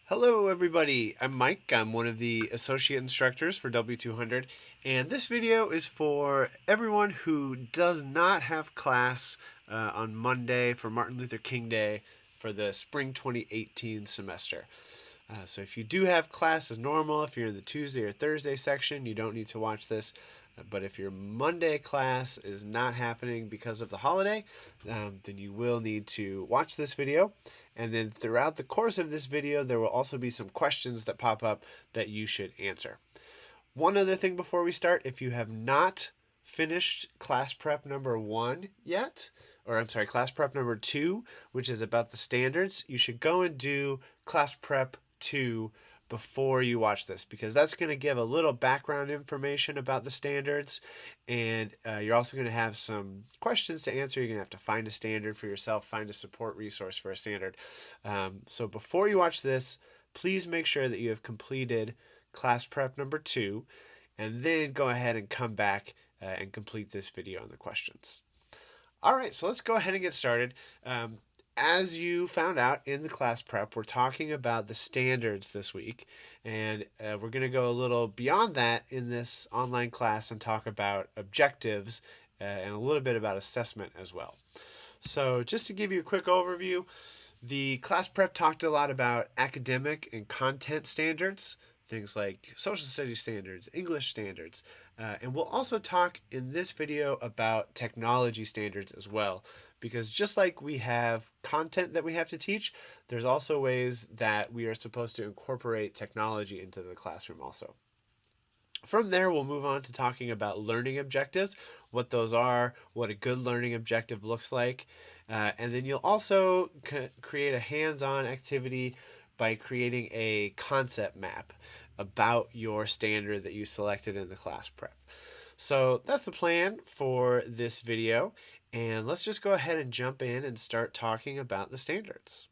Hello everybody, I'm Mike. I'm one of the associate instructors for W200, and this video is for everyone who does not have class on Monday for Martin Luther King Day for the spring 2018 semester. So if you do have class as normal, if you're in the Tuesday or Thursday section, you don't need to watch this. But if your Monday class is not happening because of the holiday, then you will need to watch this video. And then throughout the course of this video, there will also be some questions that pop up that you should answer. One other thing before we start, if you have not finished class prep number 1 yet, or I'm sorry, class prep number 2, which is about the standards, you should go and do class prep 2 before you watch this, because that's going to give a little background information about the standards, and you're also going to have some questions to answer. You're going to have to find a standard for yourself, find a support resource for a standard. So before you watch this, please make sure that you have completed class prep number 2, and then go ahead and come back and complete this video on the questions. All right, so let's go ahead and get started. As you found out in the class prep, we're talking about the standards this week, and we're going to go a little beyond that in this online class and talk about objectives and a little bit about assessment as well. So just to give you a quick overview, the class prep talked a lot about academic and content standards, things like social studies standards, English standards, and we'll also talk in this video about technology standards as well, because just like we have content that we have to teach, there's also ways that we are supposed to incorporate technology into the classroom also. From there, we'll move on to talking about learning objectives, what those are, what a good learning objective looks like, and then you'll also create a hands-on activity by creating a concept map about your standard that you selected in the class prep. So that's the plan for this video, and let's just go ahead and jump in and start talking about the standards.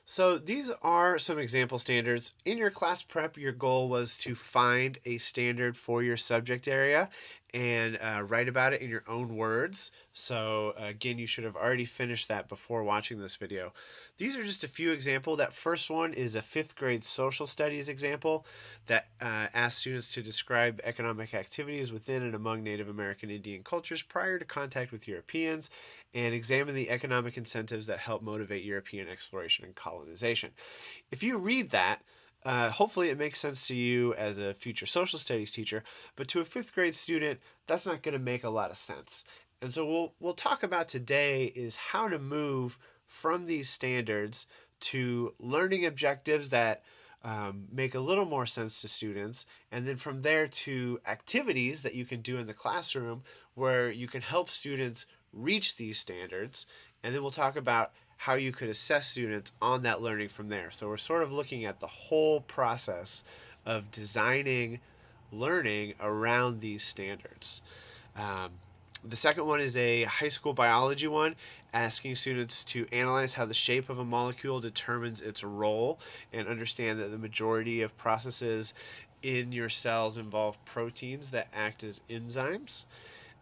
So these are some example standards. In your class prep, your goal was to find a standard for your subject area and write about it in your own words. So again, you should have already finished that before watching this video. These are just a few examples. That first one is a 5th grade social studies example that asks students to describe economic activities within and among Native American Indian cultures prior to contact with Europeans and examine the economic incentives that help motivate European exploration and colonization. If you read that, hopefully it makes sense to you as a future social studies teacher, but to a 5th grade student, that's not going to make a lot of sense. And so we'll talk about today is how to move from these standards to learning objectives that make a little more sense to students, and then from there to activities that you can do in the classroom where you can help students reach these standards, and then we'll talk about how you could assess students on that learning from there. So we're sort of looking at the whole process of designing learning around these standards. The second one is a high school biology one, asking students to analyze how the shape of a molecule determines its role and understand that the majority of processes in your cells involve proteins that act as enzymes.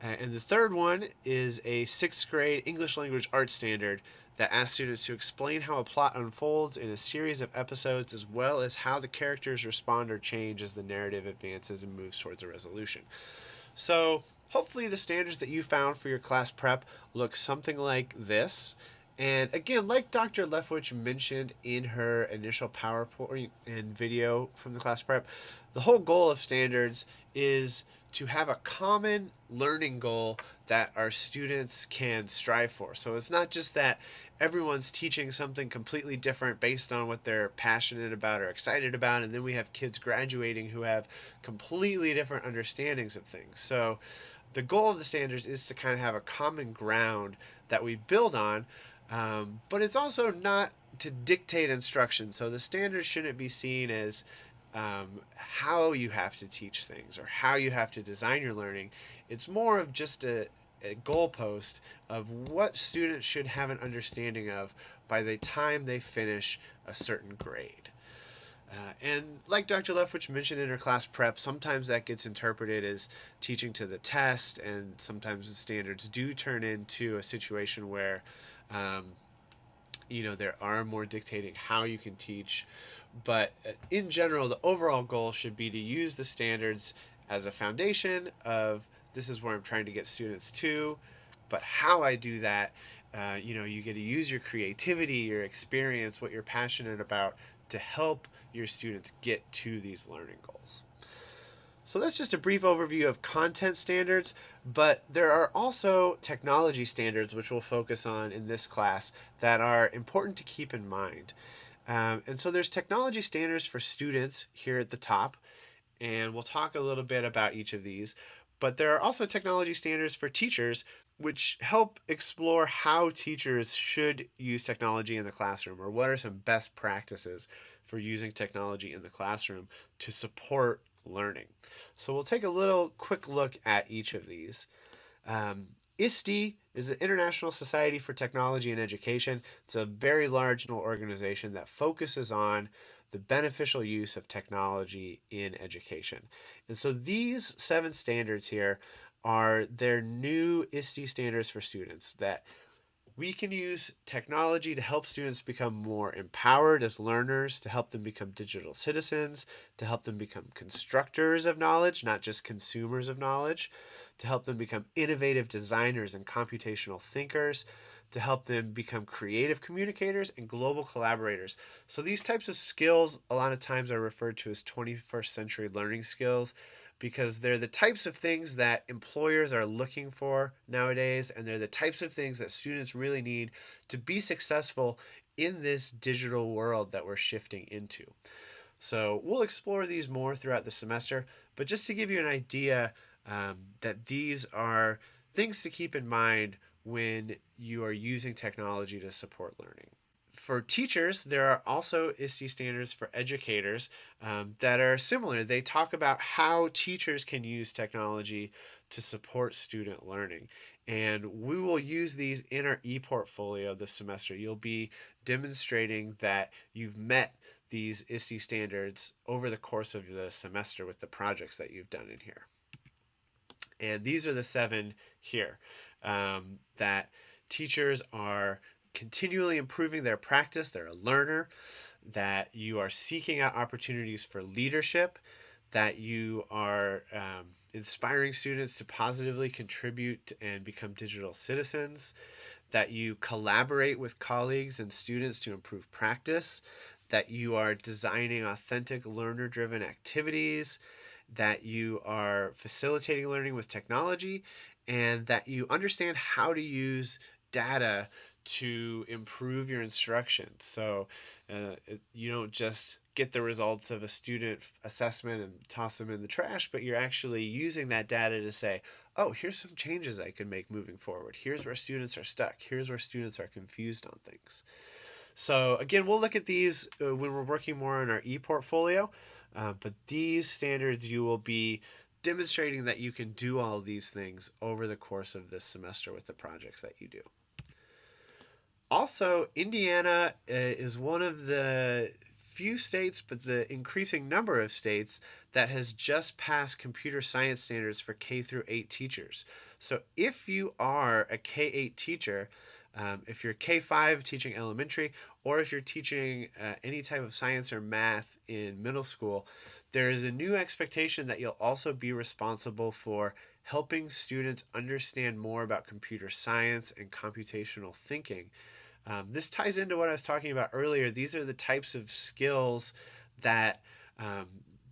And the third one is a 6th grade English language arts standard that asks students to explain how a plot unfolds in a series of episodes, as well as how the characters respond or change as the narrative advances and moves towards a resolution. So hopefully the standards that you found for your class prep look something like this. And again, like Dr. Leftwich mentioned in her initial PowerPoint and video from the class prep, the whole goal of standards is to have a common learning goal that our students can strive for. So it's not just that everyone's teaching something completely different based on what they're passionate about or excited about, and then we have kids graduating who have completely different understandings of things. So the goal of the standards is to kind of have a common ground that we build on, but it's also not to dictate instruction. So the standards shouldn't be seen as how you have to teach things or how you have to design your learning. It's more of just a goalpost of what students should have an understanding of by the time they finish a certain grade. And like Dr. Leftwich mentioned in her class prep, sometimes that gets interpreted as teaching to the test, and sometimes the standards do turn into a situation where there are more dictating how you can teach. But in general, the overall goal should be to use the standards as a foundation of this is where I'm trying to get students to, but how I do that, you get to use your creativity, your experience, what you're passionate about to help your students get to these learning goals. So that's just a brief overview of content standards, but there are also technology standards, which we'll focus on in this class, that are important to keep in mind. And so there's technology standards for students here at the top, and we'll talk a little bit about each of these. But there are also technology standards for teachers, which help explore how teachers should use technology in the classroom, or what are some best practices for using technology in the classroom to support learning. So we'll take a little quick look at each of these. Iste is the International Society for Technology and Education. It's a very large organization that focuses on the beneficial use of technology in education. And so these 7 standards here are their new Iste standards for students, that we can use technology to help students become more empowered as learners, to help them become digital citizens, to help them become constructors of knowledge, not just consumers of knowledge, to help them become innovative designers and computational thinkers, to help them become creative communicators and global collaborators. So these types of skills a lot of times are referred to as 21st century learning skills, because they're the types of things that employers are looking for nowadays, and they're the types of things that students really need to be successful in this digital world that we're shifting into. So we'll explore these more throughout the semester, but just to give you an idea, that these are things to keep in mind when you are using technology to support learning. For teachers, there are also Iste standards for educators that are similar. They talk about how teachers can use technology to support student learning. And we will use these in our e-portfolio this semester. You'll be demonstrating that you've met these Iste standards over the course of the semester with the projects that you've done in here. And these are the 7 here, that teachers are continually improving their practice, they're a learner, that you are seeking out opportunities for leadership, that you are inspiring students to positively contribute and become digital citizens, that you collaborate with colleagues and students to improve practice, that you are designing authentic learner-driven activities, that you are facilitating learning with technology, and that you understand how to use data to improve your instruction. So you don't just get the results of a student assessment and toss them in the trash, but you're actually using that data to say, oh, here's some changes I can make moving forward. Here's where students are stuck. Here's where students are confused on things. So again, we'll look at these when we're working more on our e-portfolio, but these standards you will be demonstrating that you can do all of these things over the course of this semester with the projects that you do. Also, Indiana is one of the few states, but the increasing number of states, that has just passed computer science standards for K through 8 teachers. So if you are a K-8 teacher, if you're K-5 teaching elementary, or if you're teaching any type of science or math in middle school, there is a new expectation that you'll also be responsible for helping students understand more about computer science and computational thinking. This ties into what I was talking about earlier. These are the types of skills that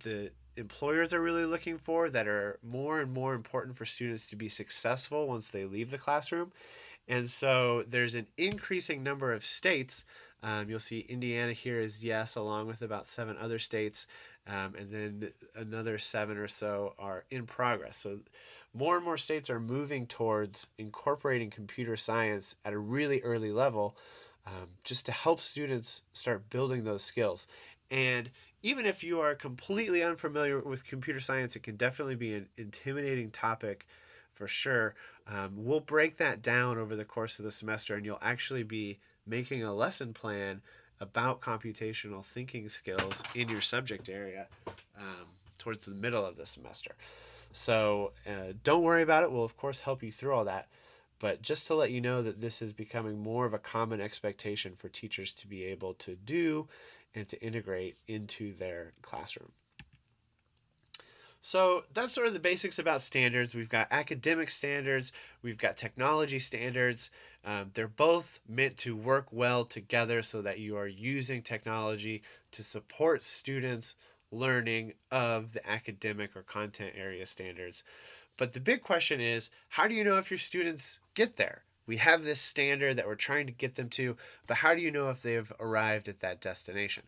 the employers are really looking for, that are more and more important for students to be successful once they leave the classroom. And so there's an increasing number of states. You'll see Indiana here is yes, along with about 7 other states, and then another 7 or so are in progress. So more and more states are moving towards incorporating computer science at a really early level, just to help students start building those skills. And even if you are completely unfamiliar with computer science, it can definitely be an intimidating topic for sure. We'll break that down over the course of the semester, and you'll actually be making a lesson plan about computational thinking skills in your subject area towards the middle of the semester. So don't worry about it. We'll, of course, help you through all that. But just to let you know that this is becoming more of a common expectation for teachers to be able to do and to integrate into their classroom. So that's sort of the basics about standards. We've got academic standards, we've got technology standards. They're both meant to work well together so that you are using technology to support students' learning of the academic or content area standards. But the big question is, how do you know if your students get there? We have this standard that we're trying to get them to, but how do you know if they've arrived at that destination?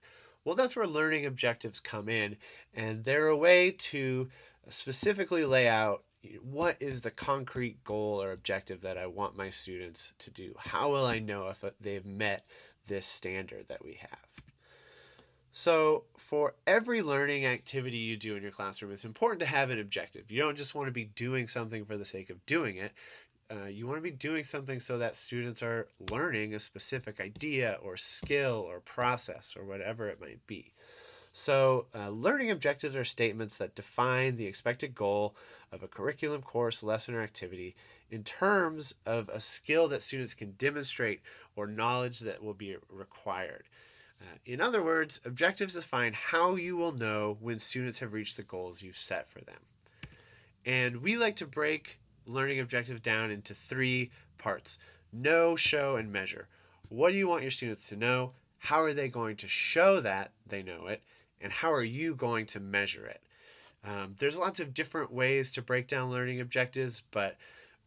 Well, that's where learning objectives come in, and they're a way to specifically lay out what is the concrete goal or objective that I want my students to do. How will I know if they've met this standard that we have? So for every learning activity you do in your classroom, it's important to have an objective. You don't just want to be doing something for the sake of doing it. You want to be doing something so that students are learning a specific idea or skill or process or whatever it might be. So learning objectives are statements that define the expected goal of a curriculum, course, lesson, or activity in terms of a skill that students can demonstrate or knowledge that will be required. In other words, objectives define how you will know when students have reached the goals you've set for them. And we like to break learning objectives down into 3 parts: know, show, and measure. What do you want your students to know? How are they going to show that they know it? And how are you going to measure it? There's lots of different ways to break down learning objectives, but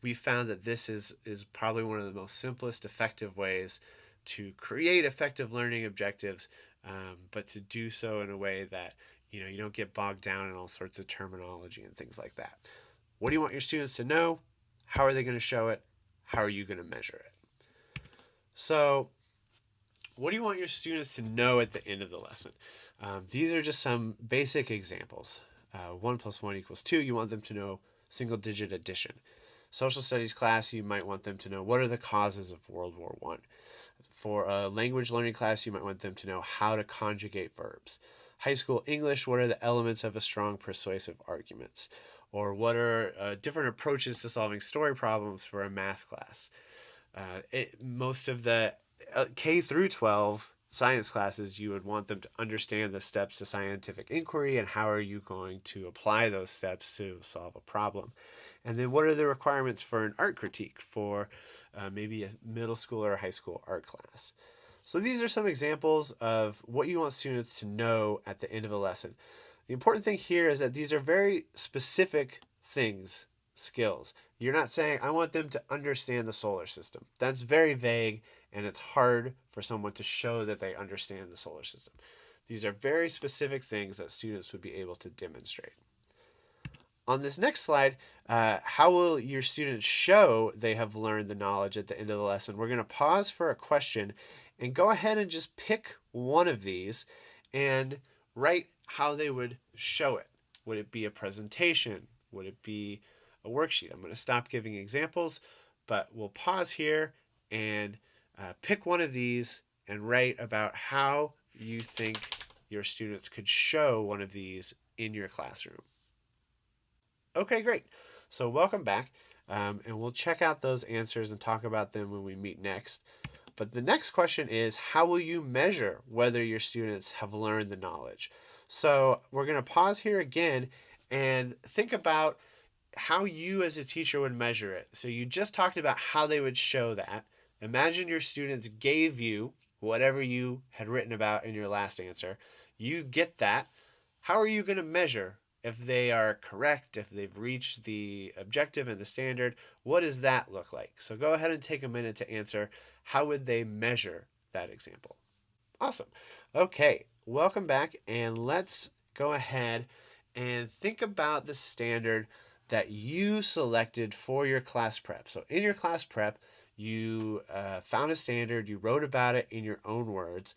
we found that this is probably one of the most simplest, effective ways to create effective learning objectives, but to do so in a way that you don't get bogged down in all sorts of terminology and things like that. What do you want your students to know? How are they going to show it? How are you going to measure it? So, what do you want your students to know at the end of the lesson? These are just some basic examples. 1 + 1 = 2. You want them to know single-digit addition. Social studies class, you might want them to know what are the causes of World War I. For a language learning class, you might want them to know how to conjugate verbs. High school English, what are the elements of a strong persuasive arguments? Or what are different approaches to solving story problems for a math class? Most of the K through 12 science classes, you would want them to understand the steps to scientific inquiry and how are you going to apply those steps to solve a problem. And then what are the requirements for an art critique for maybe a middle school or a high school art class? So these are some examples of what you want students to know at the end of a lesson. The important thing here is that these are very specific things, skills. You're not saying, I want them to understand the solar system. That's very vague, and it's hard for someone to show that they understand the solar system. These are very specific things that students would be able to demonstrate. On this next slide, how will your students show they have learned the knowledge at the end of the lesson? We're going to pause for a question and go ahead and just pick one of these and write how they would show it. Would it be a presentation? Would it be a worksheet? I'm going to stop giving examples, but we'll pause here and pick one of these and write about how you think your students could show one of these in your classroom. Okay, great. So welcome back, and we'll check out those answers and talk about them when we meet next. But the next question is, how will you measure whether your students have learned the knowledge? So we're going to pause here again and think about how you as a teacher would measure it. So you just talked about how they would show that. Imagine your students gave you whatever you had written about in your last answer. You get that. How are you going to measure if they are correct, if they've reached the objective and the standard? What does that look like? So go ahead and take a minute to answer. How would they measure that example? Awesome. Okay, welcome back, and let's go ahead and think about the standard that you selected for your class prep. So in your class prep, you found a standard, you wrote about it in your own words,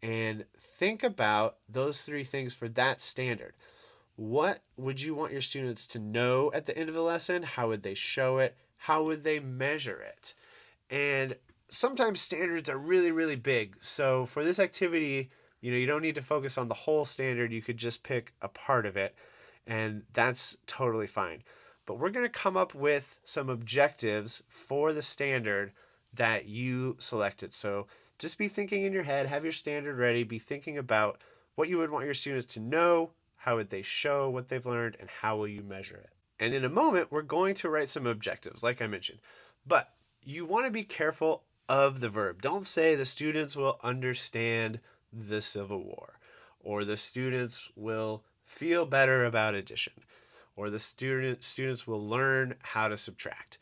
and think about those 3 things for that standard. What would you want your students to know at the end of the lesson? How would they show it? How would they measure it? And sometimes standards are really, really big. So for this activity, you don't need to focus on the whole standard. You could just pick a part of it, and that's totally fine. But we're going to come up with some objectives for the standard that you selected. So just be thinking in your head, have your standard ready, be thinking about what you would want your students to know, how would they show what they've learned, and how will you measure it. And in a moment, we're going to write some objectives, like I mentioned. But you want to be careful of the verb. Don't say the students will understand the Civil War, or the students will feel better about addition, or the students will learn how to subtract.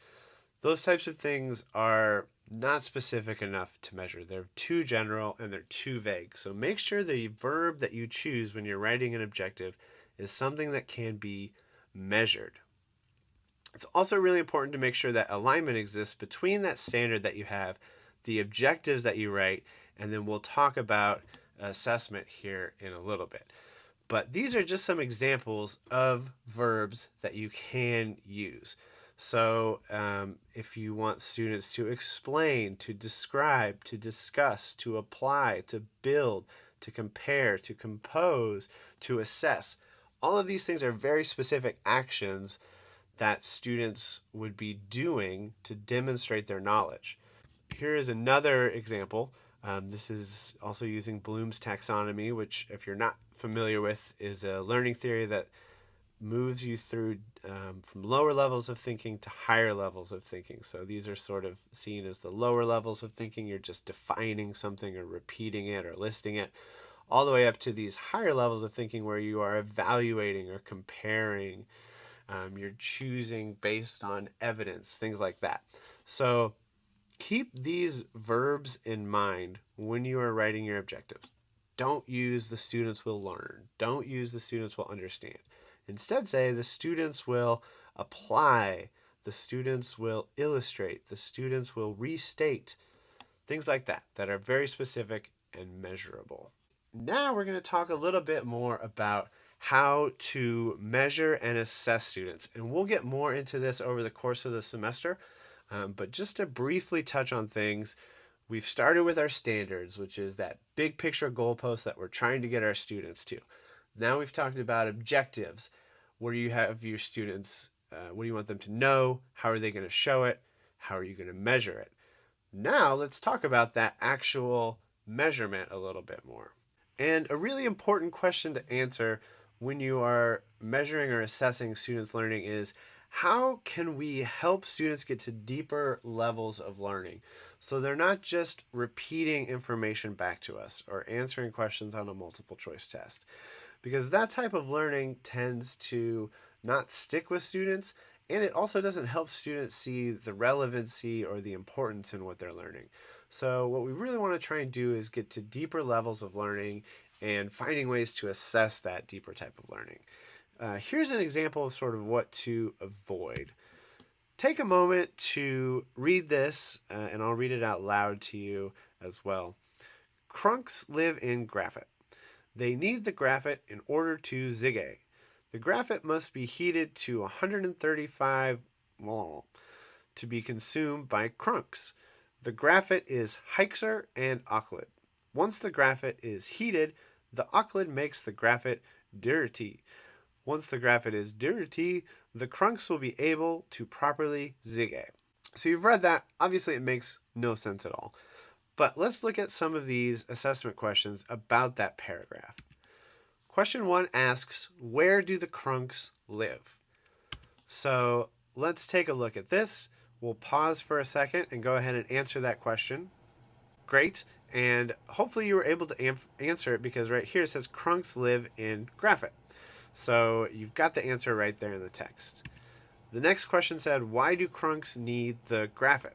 Those types of things are not specific enough to measure. They're too general and they're too vague. So make sure the verb that you choose when you're writing an objective is something that can be measured. It's also really important to make sure that alignment exists between that standard that you have, the objectives that you write, and then we'll talk about assessment here in a little bit. But these are just some examples of verbs that you can use. So if you want students to explain, to describe, to discuss, to apply, to build, to compare, to compose, to assess, all of these things are very specific actions that students would be doing to demonstrate their knowledge. Here is another example. This is also using Bloom's taxonomy, which, if you're not familiar with, is a learning theory that moves you through from lower levels of thinking to higher levels of thinking. So these are sort of seen as the lower levels of thinking. You're just defining something or repeating it or listing it, all the way up to these higher levels of thinking where you are evaluating or comparing. You're choosing based on evidence, things like that. So keep these verbs in mind when you are writing your objectives. Don't use the students will learn. Don't use the students will understand. Instead, say the students will apply, the students will illustrate, the students will restate, things like that, that are very specific and measurable. Now we're going to talk a little bit more about how to measure and assess students. And we'll get more into this over the course of the semester. But just to briefly touch on things, we've started with our standards, which is that big picture goalpost that we're trying to get our students to. Now we've talked about objectives. What do you have your students, what do you want them to know? How are they going to show it? How are you going to measure it? Now let's talk about that actual measurement a little bit more. And a really important question to answer when you are measuring or assessing students' learning is, how can we help students get to deeper levels of learning so they're not just repeating information back to us or answering questions on a multiple choice test? Because that type of learning tends to not stick with students, and it also doesn't help students see the relevancy or the importance in what they're learning. So what we really want to try and do is get to deeper levels of learning and finding ways to assess that deeper type of learning. Here's an example of sort of what to avoid. Take a moment to read this, and I'll read it out loud to you as well. Crunks live in graphite. They need the graphite in order to zigzag. The graphite must be heated to 135 mol to be consumed by crunks. The graphite is Heichser and Ochlid. Once the graphite is heated, the Ochlid makes the graphite dirty. Once the graphite is dirty, the crunks will be able to properly zigzag. So you've read that. Obviously, it makes no sense at all. But let's look at some of these assessment questions about that paragraph. Question 1 asks, where do the crunks live? So let's take a look at this. We'll pause for a second and go ahead and answer that question. Great. And hopefully you were able to answer it, because right here it says crunks live in graphite. So you've got the answer right there in the text. The next question said, why do crunks need the graphite?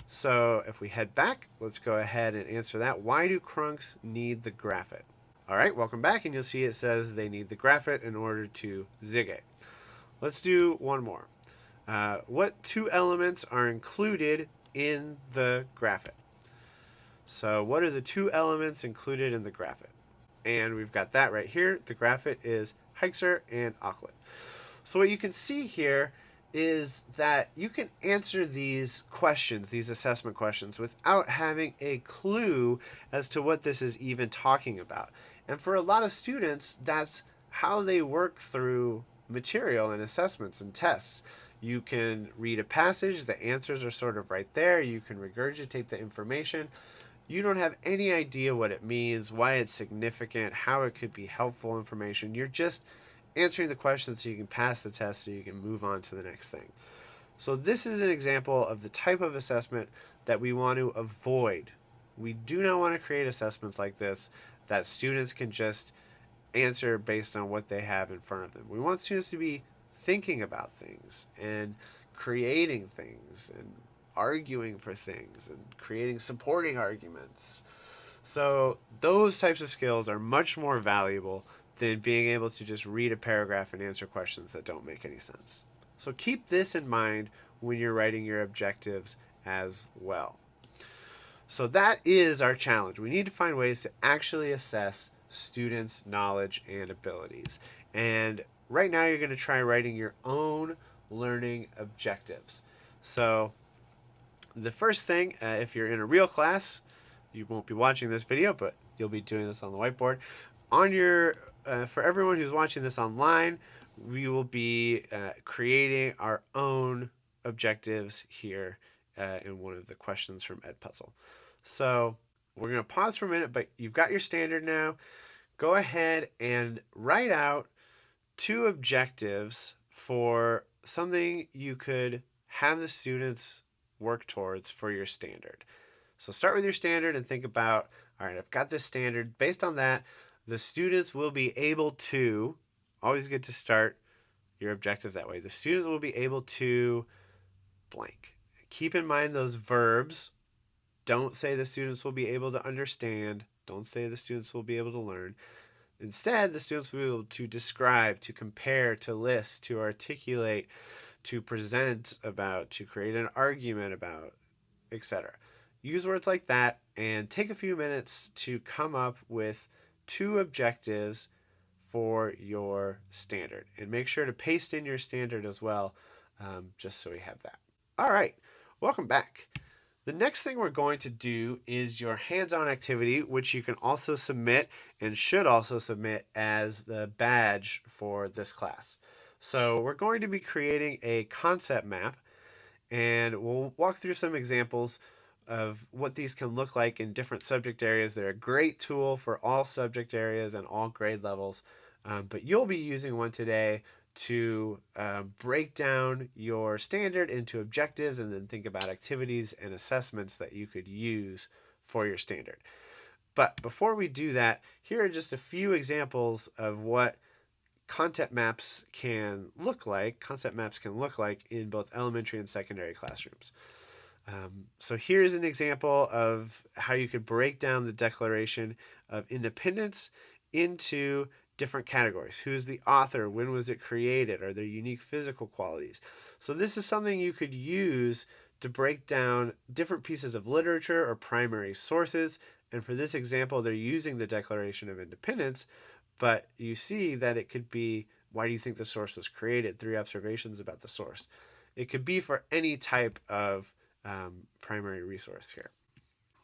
So if we head back, let's go ahead and answer that. Why do crunks need the graphite? All right, welcome back, and you'll see it says they need the graphite in order to zigzag. Let's do one more. What two elements are included in the graphite? So what are the two elements included in the graphite? And we've got that right here. The graphite is Heichser and Ochlid. So what you can see here is that you can answer these questions, these assessment questions, without having a clue as to what this is even talking about. And for a lot of students, that's how they work through material and assessments and tests. You can read a passage, the answers are sort of right there, you can regurgitate the information. you don't have any idea what it means, why it's significant, how it could be helpful information. You're just answering the question so you can pass the test so you can move on to the next thing. So this is an example of the type of assessment that we want to avoid. We do not want to create assessments like this that students can just answer based on what they have in front of them. We want students to be thinking about things and creating things and arguing for things and creating supporting arguments. So those types of skills are much more valuable than being able to just read a paragraph and answer questions that don't make any sense. So keep this in mind when you're writing your objectives as well. So that is our challenge. We need to find ways to actually assess students' knowledge and abilities. And right now you're going to try writing your own learning objectives. So the first thing, if you're in a real class, you won't be watching this video, but you'll be doing this on the whiteboard. On your, for everyone who's watching this online, we will be creating our own objectives here in one of the questions from Edpuzzle. So we're going to pause for a minute, but you've got your standard now. Go ahead and write out 2 objectives for something you could have the students work towards for your standard. So start with your standard and think about, all right, I've got this standard. Based on that, the students will be able to, always good to start your objectives that way. The students will be able to blank. Keep in mind those verbs. Don't say the students will be able to understand. Don't say the students will be able to learn. Instead, the students will be able to describe, to compare, to list, to articulate, to present about, to create an argument about, etc. Use words like that and take a few minutes to come up with 2 objectives for your standard. And make sure to paste in your standard as well, just so we have that. All right, welcome back. The next thing we're going to do is your hands-on activity, which you can also submit and should also submit as the badge for this class. So we're going to be creating a concept map, and we'll walk through some examples of what these can look like in different subject areas. They're a great tool for all subject areas and all grade levels, but you'll be using one today to break down your standard into objectives and then think about activities and assessments that you could use for your standard. But before we do that, here are just a few examples of what concept maps can look like in both elementary and secondary classrooms. So here's an example of how you could break down the Declaration of Independence into different categories. Who's the author? When was it created? Are there unique physical qualities? So this is something you could use to break down different pieces of literature or primary sources. And for this example, they're using the Declaration of Independence, but you see that it could be, why do you think the source was created? 3 observations about the source. It could be for any type of primary resource here.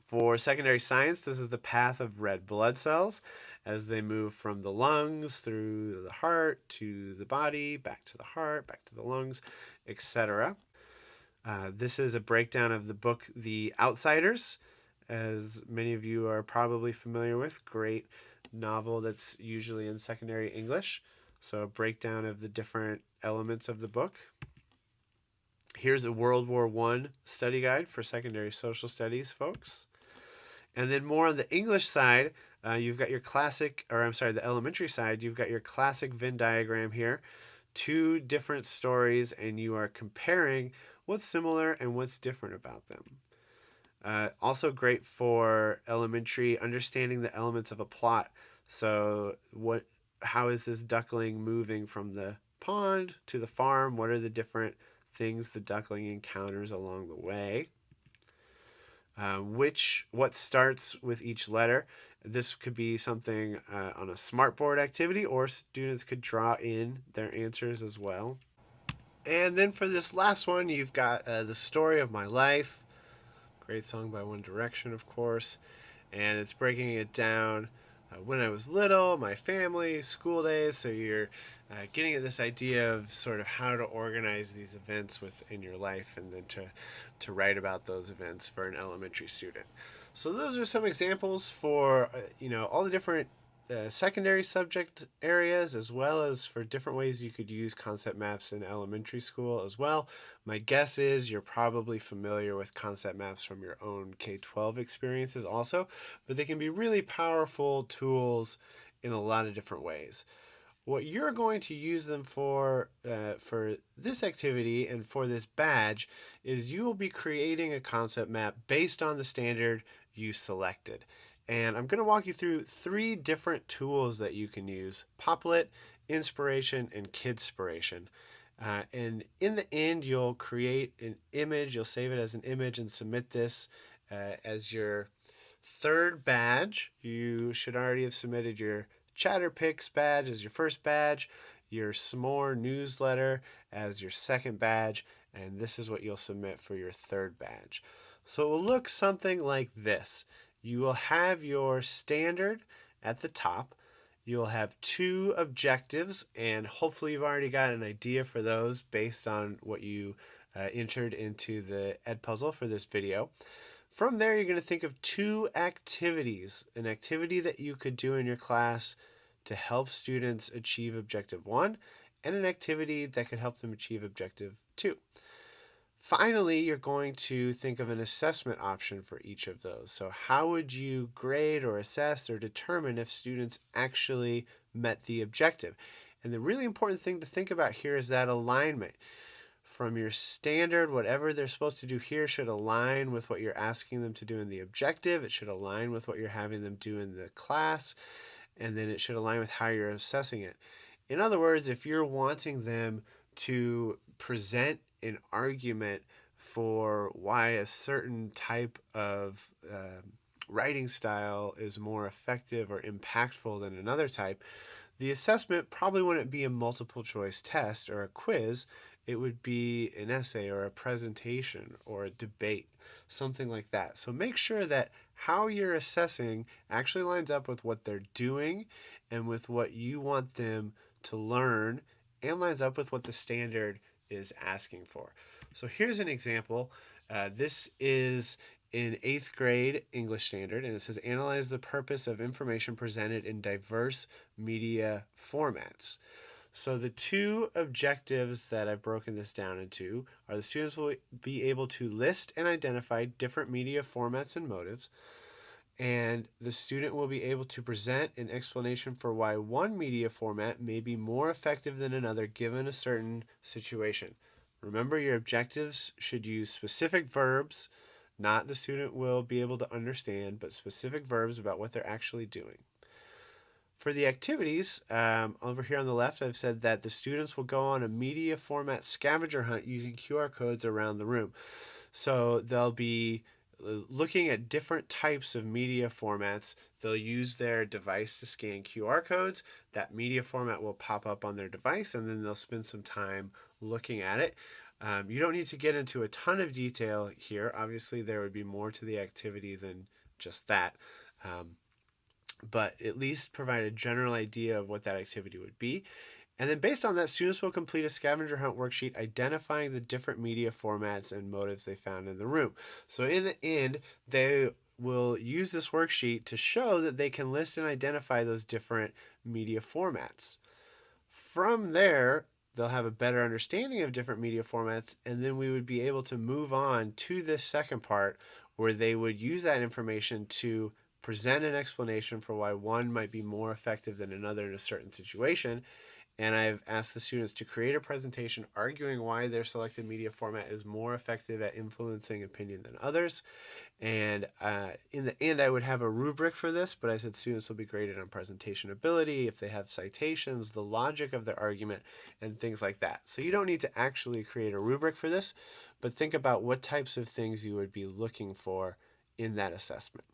For secondary science, this is the path of red blood cells as they move from the lungs through the heart to the body, back to the heart, back to the lungs, etc. This is a breakdown of the book The Outsiders, as many of you are probably familiar with. Great novel that's usually in secondary English. So a breakdown of the different elements of the book. Here's a World War I study guide for secondary social studies folks. And then more on the English side, you've got your the elementary side, you've got your classic Venn diagram here. 2 different stories, and you are comparing what's similar and what's different about them. Also great for elementary, understanding the elements of a plot. So how is this duckling moving from the pond to the farm? What are the different things the duckling encounters along the way? What starts with each letter? This could be something on a smartboard activity, or students could draw in their answers as well. And then for this last one, you've got The Story of My Life. Great song by One Direction, of course. And it's breaking it down when I was little, my family, school days. So you're getting at this idea of sort of how to organize these events within your life, and then to write about those events for an elementary student. So those are some examples for all the different secondary subject areas, as well as for different ways you could use concept maps in elementary school as well. My guess is you're probably familiar with concept maps from your own K-12 experiences also, but they can be really powerful tools in a lot of different ways. What you're going to use them for this activity and for this badge is you will be creating a concept map based on the standard you selected. And I'm going to walk you through 3 different tools that you can use: Poplet, Inspiration, and Kidspiration. And in the end, you'll create an image, you'll save it as an image and submit this as your 3rd badge. You should already have submitted your Chatterpix badge as your 1st badge, your S'more newsletter as your 2nd badge, and this is what you'll submit for your 3rd badge. So it will look something like this. You will have your standard at the top. You'll have 2 objectives, and hopefully you've already got an idea for those based on what you entered into the Edpuzzle for this video. From there, you're going to think of 2 activities: an activity that you could do in your class to help students achieve Objective 1, and an activity that could help them achieve Objective 2. Finally, you're going to think of an assessment option for each of those. So how would you grade or assess or determine if students actually met the objective? And the really important thing to think about here is that alignment. From your standard, whatever they're supposed to do here should align with what you're asking them to do in the objective. It should align with what you're having them do in the class, and then it should align with how you're assessing it. In other words, if you're wanting them to present an argument for why a certain type of writing style is more effective or impactful than another type, the assessment probably wouldn't be a multiple choice test or a quiz. It would be an essay or a presentation or a debate, something like that. So make sure that how you're assessing actually lines up with what they're doing and with what you want them to learn, and lines up with what the standard is asking for. So here's an example. This is in 8th grade English standard, and it says analyze the purpose of information presented in diverse media formats. So the 2 objectives that I've broken this down into are: the students will be able to list and identify different media formats and motives, and the student will be able to present an explanation for why one media format may be more effective than another given a certain situation. Remember, your objectives should use specific verbs, not the student will be able to understand, but specific verbs about what they're actually doing. For the activities, over here on the left, I've said that the students will go on a media format scavenger hunt using QR codes around the room. So they'll be looking at different types of media formats. They'll use their device to scan QR codes. That media format will pop up on their device, and then they'll spend some time looking at it. You don't need to get into a ton of detail here. Obviously, there would be more to the activity than just that. But at least provide a general idea of what that activity would be. And then based on that, students will complete a scavenger hunt worksheet identifying the different media formats and motives they found in the room. So in the end, they will use this worksheet to show that they can list and identify those different media formats. From there, they'll have a better understanding of different media formats, and then we would be able to move on to this second part where they would use that information to present an explanation for why one might be more effective than another in a certain situation. And I've asked the students to create a presentation arguing why their selected media format is more effective at influencing opinion than others. And in the end, I would have a rubric for this, but I said students will be graded on presentation ability, if they have citations, the logic of their argument, and things like that. So you don't need to actually create a rubric for this, but think about what types of things you would be looking for in that assessment.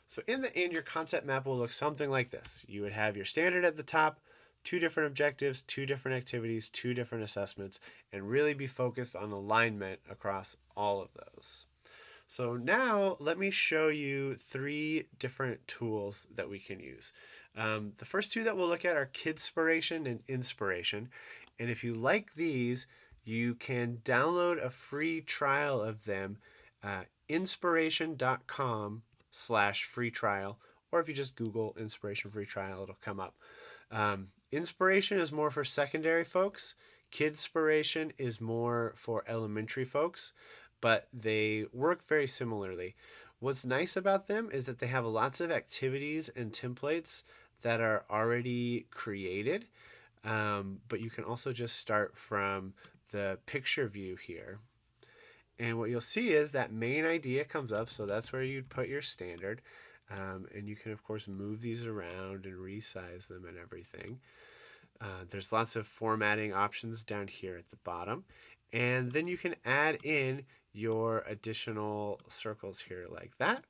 So in the end, your concept map will look something like this. You would have your standard at the top, 2 different objectives, 2 different activities, 2 different assessments, and really be focused on alignment across all of those. So now let me show you 3 different tools that we can use. The first 2 that we'll look at are Kidspiration and Inspiration. And if you like these, you can download a free trial of them, inspiration.com/kidspiration. inspiration.com/free trial, or if you just Google inspiration free trial, it'll come up. Inspiration is more for secondary folks. Kidspiration is more for elementary folks, but they work very similarly. What's nice about them is that they have lots of activities and templates that are already created, but you can also just start from the picture view here. And what you'll see is that main idea comes up, so that's where you'd put your standard. And you can, of course, move these around and resize them and everything. There's lots of formatting options down here at the bottom. And then you can add in your additional circles here like that.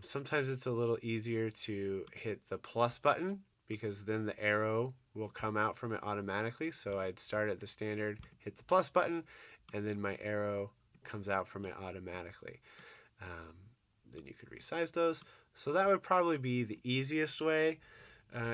Sometimes it's a little easier to hit the plus button because then the arrow will come out from it automatically. So I'd start at the standard, hit the plus button, and then my arrow comes out from it automatically. Then you could resize those. So that would probably be the easiest way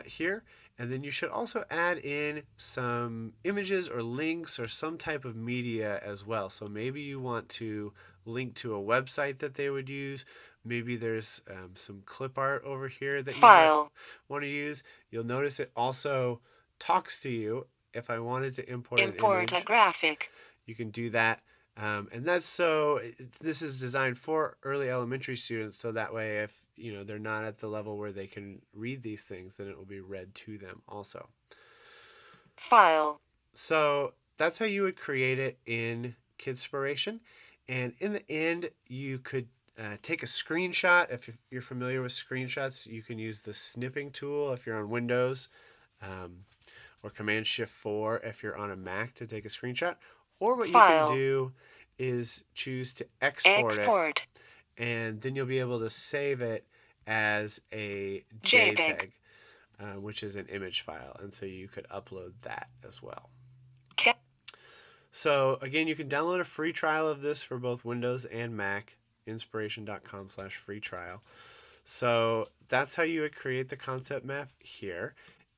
here. And then you should also add in some images or links or some type of media as well. So maybe you want to link to a website that they would use. Maybe there's some clip art over here that you might want to use. You'll notice it also talks to you. If I wanted to import an image, a graphic, you can do that. And this is designed for early elementary students, so that way if they're not at the level where they can read these things, then it will be read to them also. File. So that's how you would create it in Kidspiration. And in the end, you could take a screenshot. If you're familiar with screenshots, you can use the snipping tool if you're on Windows, or Command-Shift-4 if you're on a Mac to take a screenshot. Or what you can do is choose to export it, and then you'll be able to save it as a JPEG, which is an image file, and so you could upload that as well. So again, you can download a free trial of this for both Windows and Mac, inspiration.com/free trial. So that's how you would create the concept map here.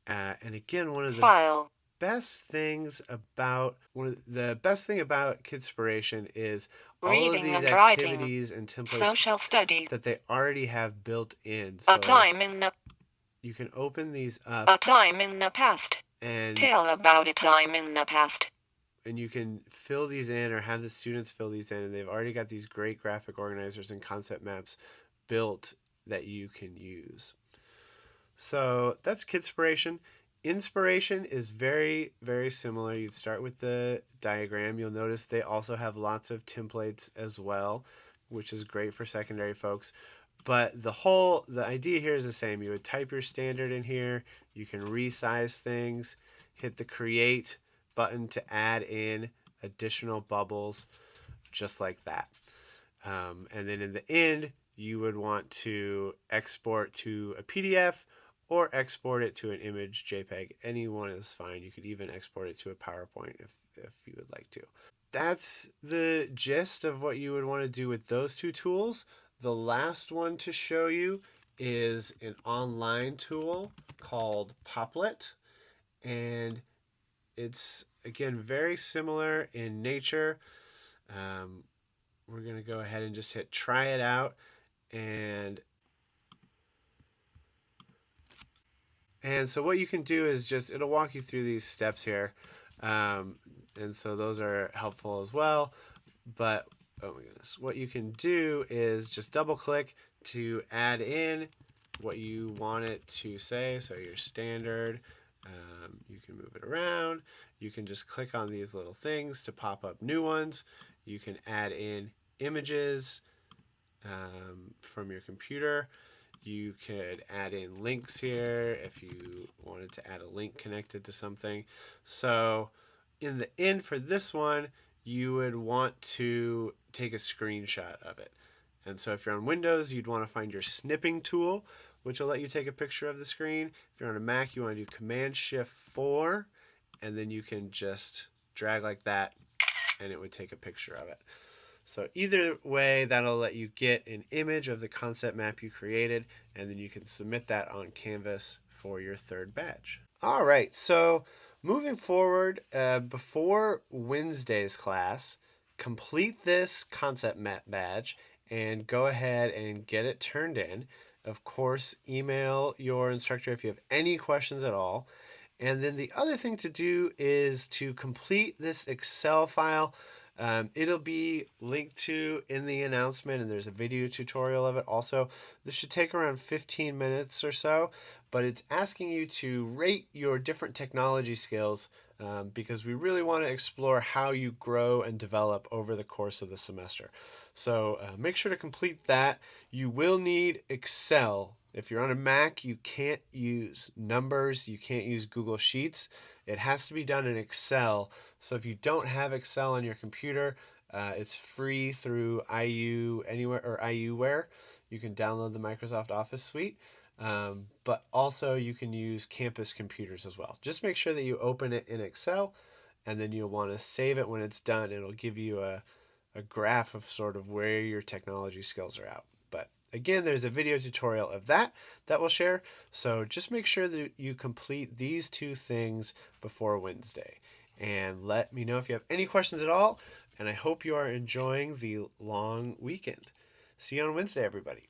And again, one of the best things about Kidspiration is all of these activities and templates, social studies, that they already have built in. So you can open these up. A time in the past. And tell about a time in the past. And you can fill these in or have the students fill these in, and they've already got these great graphic organizers and concept maps built that you can use. So that's Kidspiration. Inspiration is very, very similar. You'd start with the diagram. You'll notice they also have lots of templates as well, which is great for secondary folks. But the idea here is the same. You would type your standard in here. You can resize things, hit the create button to add in additional bubbles, just like that. And then in the end, you would want to export to a PDF or export it to an image JPEG. Any one is fine. You could even export it to a PowerPoint if you would like to. That's the gist of what you would want to do with those two tools. The last one to show you is an online tool called Poplet, and it's again very similar in nature. We're going to go ahead and just hit try it out, and so what you can do is it'll walk you through these steps here. And so those are helpful as well. But, oh my goodness, what you can do is just double click to add in what you want it to say. So your standard, you can move it around. You can just click on these little things to pop up new ones. You can add in images from your computer. You could add in links here if you wanted to add a link connected to something. So in the end for this one, you would want to take a screenshot of it. And so if you're on Windows, you'd want to find your snipping tool, which will let you take a picture of the screen. If you're on a Mac, you want to do Command-Shift-4, and then you can just drag like that, and it would take a picture of it. So either way, that'll let you get an image of the concept map you created, and then you can submit that on Canvas for your third badge. All right, so moving forward, before Wednesday's class, complete this concept map badge, and go ahead and get it turned in. Of course, email your instructor if you have any questions at all. And then the other thing to do is to complete this Excel file. It'll be linked to in the announcement, and there's a video tutorial of it also. This should take around 15 minutes or so, but it's asking you to rate your different technology skills because we really want to explore how you grow and develop over the course of the semester. So make sure to complete that. You will need Excel. If you're on a Mac, you can't use Numbers, you can't use Google Sheets. It has to be done in Excel. So if you don't have Excel on your computer, it's free through IU Anywhere or IUware. You can download the Microsoft Office suite, but also you can use campus computers as well. Just make sure that you open it in Excel, and then you'll want to save it when it's done. It'll give you a graph of sort of where your technology skills are at. But again, there's a video tutorial of that we'll share. So just make sure that you complete these two things before Wednesday. And let me know if you have any questions at all. And I hope you are enjoying the long weekend. See you on Wednesday, everybody.